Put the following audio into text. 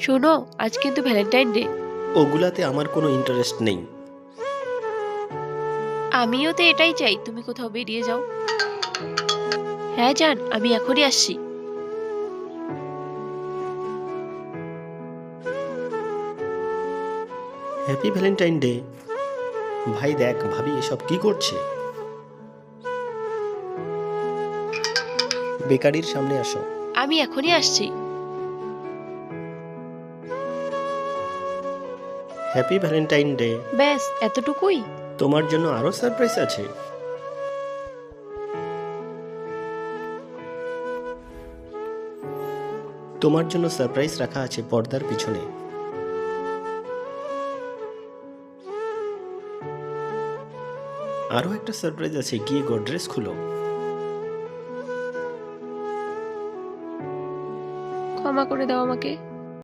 শোনো, আজ কিন্তু ভ্যালেন্টাইন ডে। ওগুলাতে আমার কোনো ইন্টারেস্ট নেই। আমিও তো এটাই চাই, তুমি কোথাও বেরিয়ে যাও। হ্যাঁ জান, আমি এখনই আসছি। Happy Valentine day. ভাই দেখ, ভাবি এসব কি করছে। বেকারির সামনে আসো। আমি এখনই আসছি। Happy Valentine day. ব্যাস এতটুকুই? তোমার জন্য আরো সারপ্রাইজ আছে। তোমার জন্য সারপ্রাইজ রাখা আছে পর্দার পিছনে। আরো একটা সারপ্রাইজ আছে, গিয়ে গোডরেজ খুলো। ক্ষমা করে দাও আমাকে।